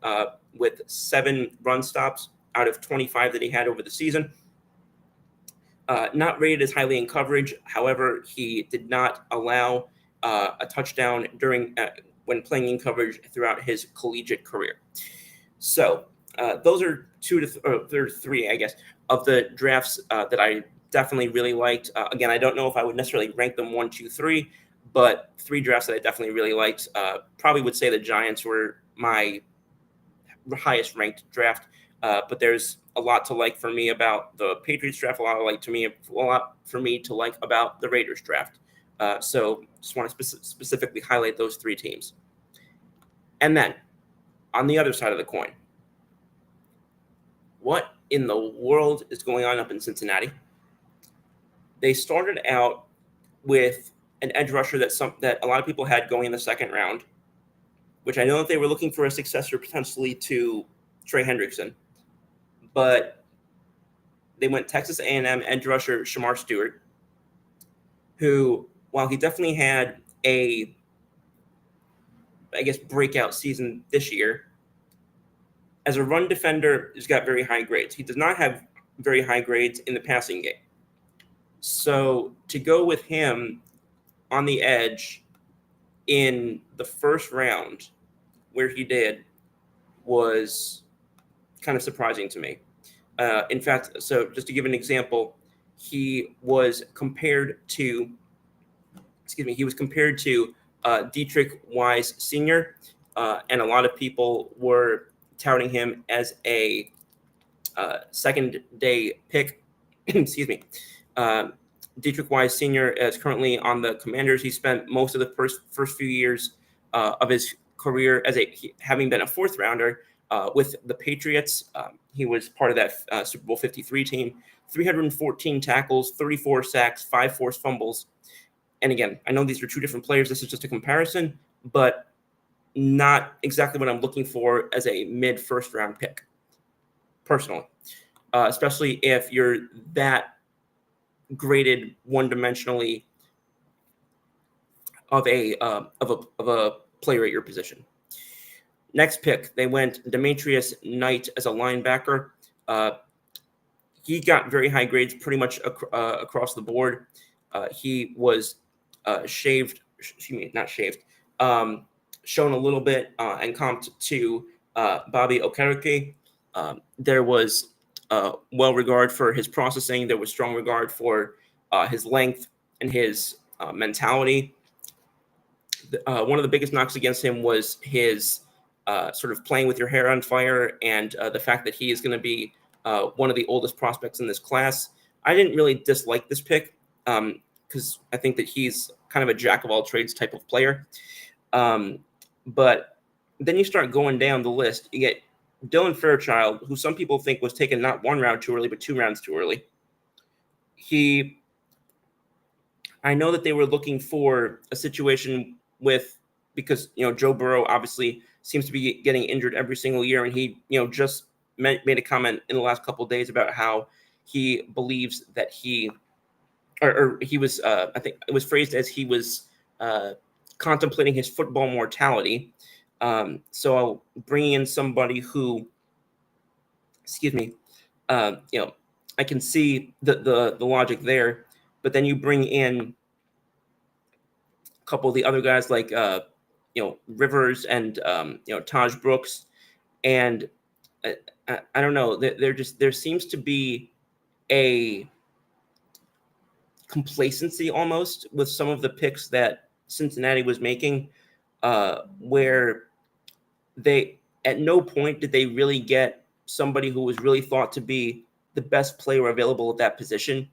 with 7 run stops out of 25 that he had over the season. Not rated as highly in coverage. However, he did not allow a touchdown during when playing in coverage throughout his collegiate career. So those are three, I guess, of the drafts that I definitely really liked. Again, I don't know if I would necessarily rank them 1, 2, 3, but three drafts that I definitely really liked. Probably would say the Giants were my highest ranked draft. But there's a lot to like for me about the Patriots draft. A lot for me to like about the Raiders draft. So just want to specifically highlight those three teams. And then on the other side of the coin, what in the world is going on up in Cincinnati? They started out with an edge rusher that a lot of people had going in the second round, which I know that they were looking for a successor potentially to Trey Hendrickson, but they went Texas A&M edge rusher Shedeur Sanders, who, while he definitely had a, I guess, breakout season this year, as a run defender, he's got very high grades. He does not have very high grades in the passing game. So to go with him on the edge in the first round, where he did, was kind of surprising to me. In fact, so just to give an example, he was compared to Dietrich Wise Sr., and a lot of people were touting him as a second day pick. Excuse me. Dietrich Wise Sr. is currently on the Commanders. He spent most of the first few years of his career having been a fourth rounder with the Patriots. He was part of that Super Bowl 53 team. 314 tackles, 34 sacks, 5 forced fumbles. And again, I know these are two different players. This is just a comparison, but not exactly what I'm looking for as a mid-first round pick, personally, especially if you're that graded one-dimensionally of a player at your position. Next pick, they went Demetrius Knight as a linebacker. He got very high grades pretty much across the board. He was shown a little bit and comped to Bobby Okereke. There was well regard for his processing. There was strong regard for his length and his mentality. One of the biggest knocks against him was his sort of playing with your hair on fire and the fact that he is going to be one of the oldest prospects in this class. I didn't really dislike this pick because I think that he's kind of a jack of all trades type of player. But then you start going down the list. You get Dylan Fairchild, who some people think was taken not 1 round too early, but 2 rounds too early. I know that they were looking for a situation because Joe Burrow obviously seems to be getting injured every single year, and he just made a comment in the last couple of days about how he believes that he was I think it was phrased as he was contemplating his football mortality. So bringing in somebody who, I can see the logic there, but then you bring in a couple of the other guys like Rivers and Taj Brooks, and I don't know. There seems to be a complacency almost with some of the picks that Cincinnati was making, where they at no point did they really get somebody who was really thought to be the best player available at that position.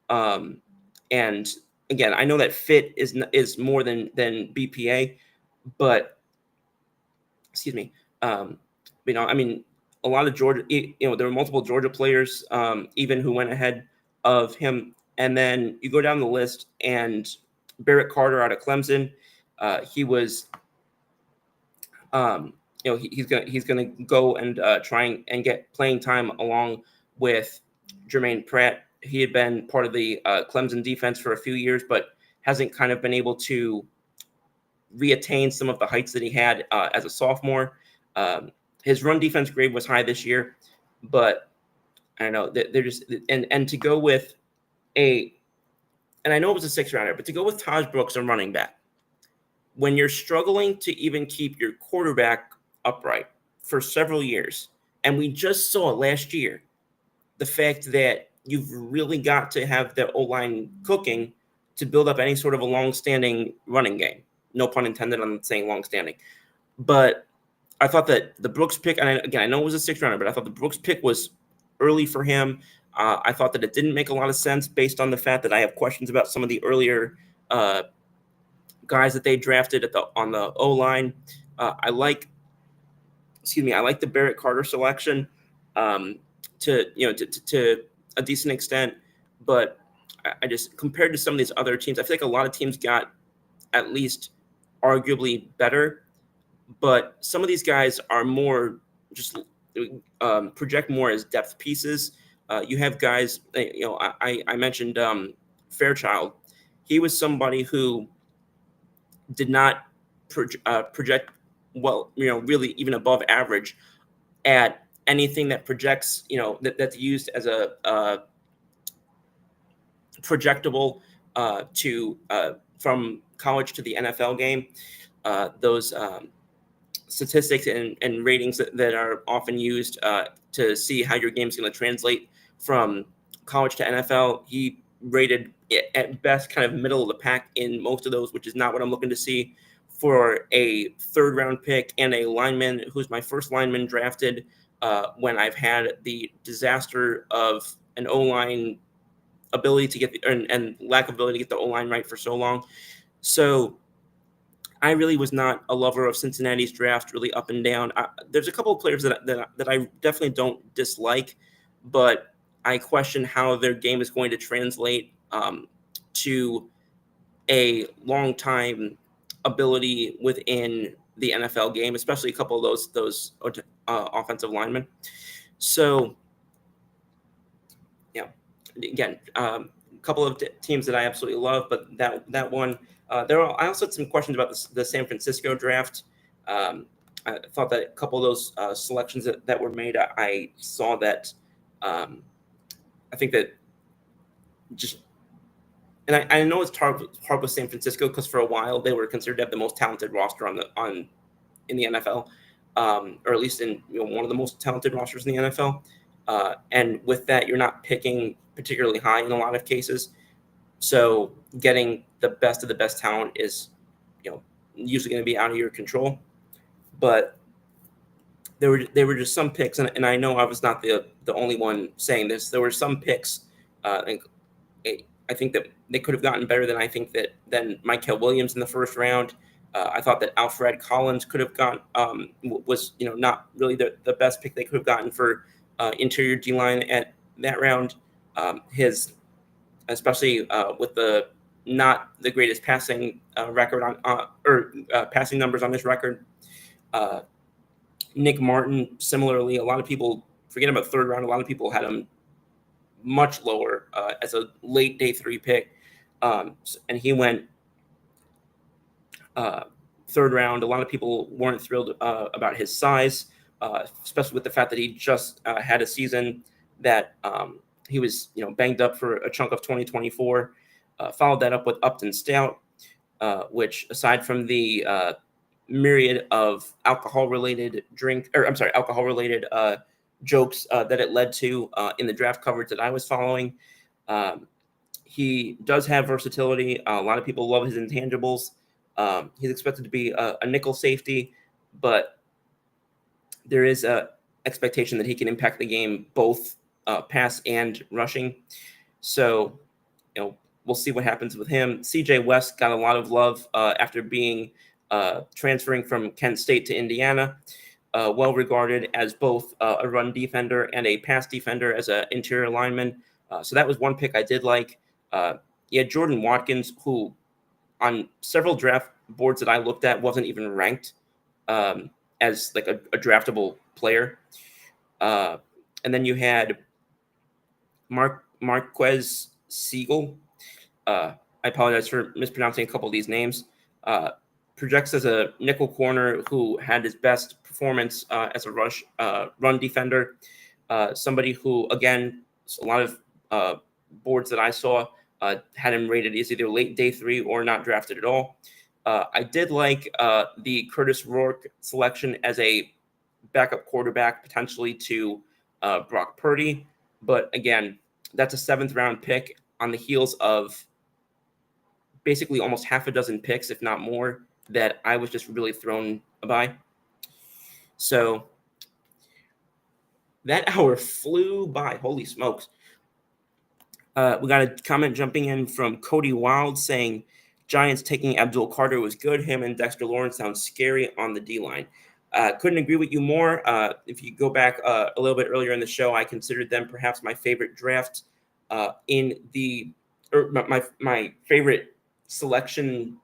And again, I know that fit is more than BPA, but I mean, a lot of Georgia, there were multiple Georgia players, even who went ahead of him. And then you go down the list, and Barrett Carter out of Clemson, he was, he's gonna go and try and get playing time along with Jermaine Pratt. He had been part of the Clemson defense for a few years, but hasn't kind of been able to reattain some of the heights that he had as a sophomore. His run defense grade was high this year, but I don't know. They're just and to go with and I know it was a 6th-rounder, but to go with Taj Brooks, a running back, when you're struggling to even keep your quarterback upright for several years, and we just saw last year the fact that you've really got to have the O-line cooking to build up any sort of a long-standing running game. No pun intended on saying long-standing. But I thought that the Brooks pick, and again, I know it was a 6th-rounder, but I thought the Brooks pick was early for him. I thought that it didn't make a lot of sense based on the fact that I have questions about some of the earlier guys that they drafted on the O-line. I like the Barrett Carter selection to a decent extent, but I just, compared to some of these other teams, I feel like a lot of teams got at least arguably better, but some of these guys are more just project more as depth pieces. You have guys, I mentioned Fairchild. He was somebody who did not project well, really even above average at anything that projects, that's used as a projectable to from college to the NFL game. Those statistics and ratings that are often used to see how your game's going to translate from college to NFL. He rated at best kind of middle of the pack in most of those, which is not what I'm looking to see for a 3rd-round pick and a lineman who's my first lineman drafted when I've had the disaster of an O-line ability to get and lack of ability to get the O-line right for so long. So I really was not a lover of Cincinnati's draft, really up and down. There's a couple of players that I definitely don't dislike, but I question how their game is going to translate to a long-time ability within the NFL game, especially a couple of those offensive linemen. So, again, a couple of teams that I absolutely love, but that one. I also had some questions about the San Francisco draft. I thought that a couple of those selections that were made, I saw that. I think that just, and I know it's hard with San Francisco because for a while they were considered to have the most talented roster in the NFL, or at least in one of the most talented rosters in the NFL. And with that, you're not picking particularly high in a lot of cases. So getting the best of the best talent is, usually going to be out of your control. But there were just some picks, and I know I was not the only one saying this. There were some picks, and I think that they could have gotten better than Michael Williams in the 1st round. I thought that Alfred Collins could have was not really the best pick they could have gotten for interior D-line at that round. Especially with the not the greatest passing record or passing numbers on his record. Nick Martin, similarly, a lot of people forget about 3rd round. A lot of people had him much lower as a late day 3 pick, and he went 3rd round. A lot of people weren't thrilled about his size, especially with the fact that he just had a season that he was, banged up for a chunk of 2024. Followed that up with Upton Stout, which, aside from the myriad of alcohol-related jokes that it led to in the draft coverage that I was following, he does have versatility. A lot of people love his intangibles. He's expected to be a nickel safety, but there is a expectation that he can impact the game both pass and rushing. So, we'll see what happens with him. CJ West got a lot of love after being transferring from Kent State to Indiana. Well regarded as both a run defender and a pass defender as an interior lineman. So that was one pick I did like. You had Jordan Watkins, who on several draft boards that I looked at wasn't even ranked as like a draftable player. And then you had Marquez Siegel. I apologize for mispronouncing a couple of these names. Projects as a nickel corner who had his best performance as a run defender. Somebody who, again, a lot of boards that I saw had him rated as either late day 3 or not drafted at all. I did like the Curtis Rourke selection as a backup quarterback, potentially to Brock Purdy. But again, that's a 7th round pick on the heels of basically almost half a dozen picks, if not more, that I was just really thrown by. So that hour flew by. Holy smokes. We got a comment jumping in from Cody Wild saying Giants taking Abdul Carter was good. Him and Dexter Lawrence sound scary on the D-line. Couldn't agree with you more. If you go back a little bit earlier in the show, I considered them perhaps my favorite draft my favorite selection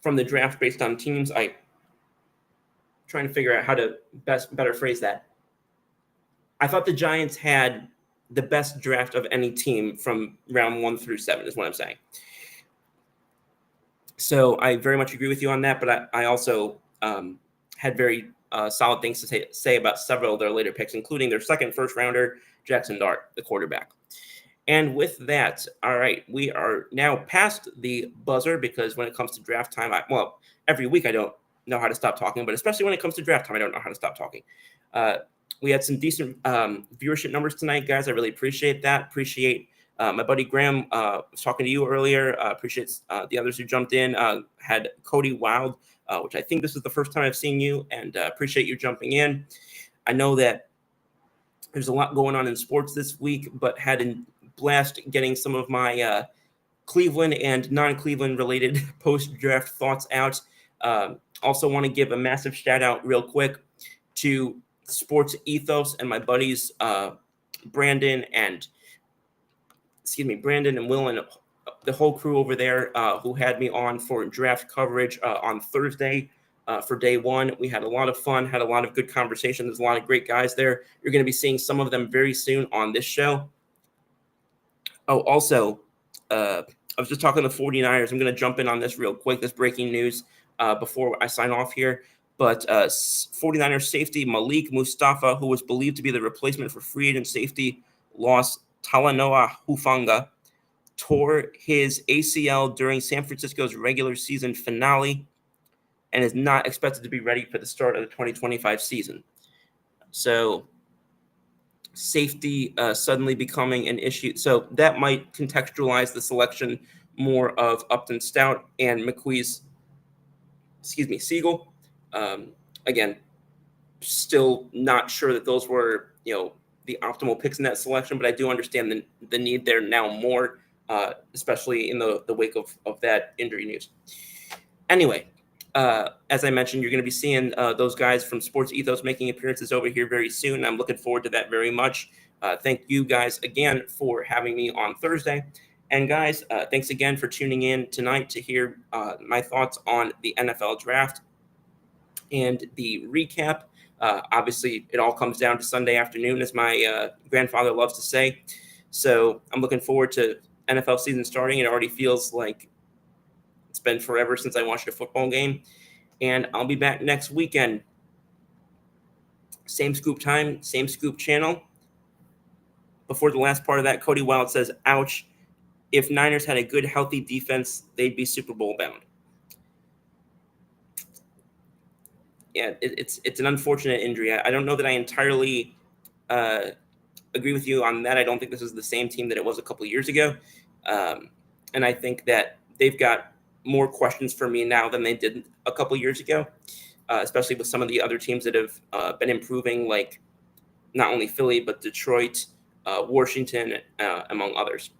from the draft based on teams. I'm trying to figure out how to better phrase that. I thought the Giants had the best draft of any team from round 1 through 7 is what I'm saying. So I very much agree with you on that, but I also had very solid things to say about several of their later picks, including their second first rounder, Jackson Dart, the quarterback. And with that, all right, we are now past the buzzer because when it comes to draft time, every week I don't know how to stop talking, but especially when it comes to draft time, I don't know how to stop talking. We had some decent viewership numbers tonight, guys. I really appreciate that. Appreciate my buddy Graham was talking to you earlier. Appreciate the others who jumped in. Had Cody Wild, which I think this is the first time I've seen you, and appreciate you jumping in. I know that there's a lot going on in sports this week, but had a blast getting some of my Cleveland and non-Cleveland related post-draft thoughts out. Also want to give a massive shout out real quick to Sports Ethos and my buddies Brandon and Will and the whole crew over there who had me on for draft coverage on Thursday for day 1. We had a lot of fun, had a lot of good conversation. There's a lot of great guys there. You're going to be seeing some of them very soon on this show. Oh, also, I was just talking to the 49ers. I'm going to jump in on this real quick, this breaking news before I sign off here. But 49ers safety Malik Mustafa, who was believed to be the replacement for free agent safety Loss Talanoa Hufanga, tore his ACL during San Francisco's regular season finale and is not expected to be ready for the start of the 2025 season. So safety suddenly becoming an issue. So that might contextualize the selection more of Upton Stout and Siegel. Again, still not sure that those were, the optimal picks in that selection, but I do understand the need there now more, especially in the wake of that injury news. Anyway, as I mentioned, you're going to be seeing those guys from Sports Ethos making appearances over here very soon. I'm looking forward to that very much. Thank you guys again for having me on Thursday. And guys, thanks again for tuning in tonight to hear my thoughts on the NFL draft and the recap. Obviously, it all comes down to Sunday afternoon, as my grandfather loves to say. So I'm looking forward to NFL season starting. It already feels like it's been forever since I watched a football game. And I'll be back next weekend. Same scoop time, same scoop channel. Before the last part of that, Cody Wild says, ouch. If Niners had a good, healthy defense, they'd be Super Bowl bound. Yeah, it's an unfortunate injury. I don't know that I entirely agree with you on that. I don't think this is the same team that it was a couple of years ago. And I think that they've got more questions for me now than they did a couple of years ago, especially with some of the other teams that have been improving, like not only Philly, but Detroit, Washington, among others.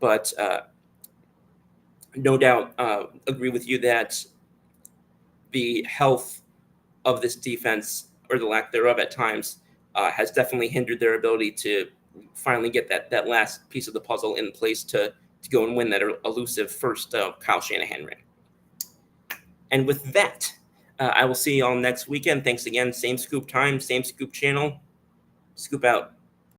But no doubt agree with you that the health of this defense, or the lack thereof at times, has definitely hindered their ability to finally get that last piece of the puzzle in place to go and win that elusive first Kyle Shanahan ring. And with that, I will see you all next weekend. Thanks again. Same scoop time, same scoop channel. Scoop out.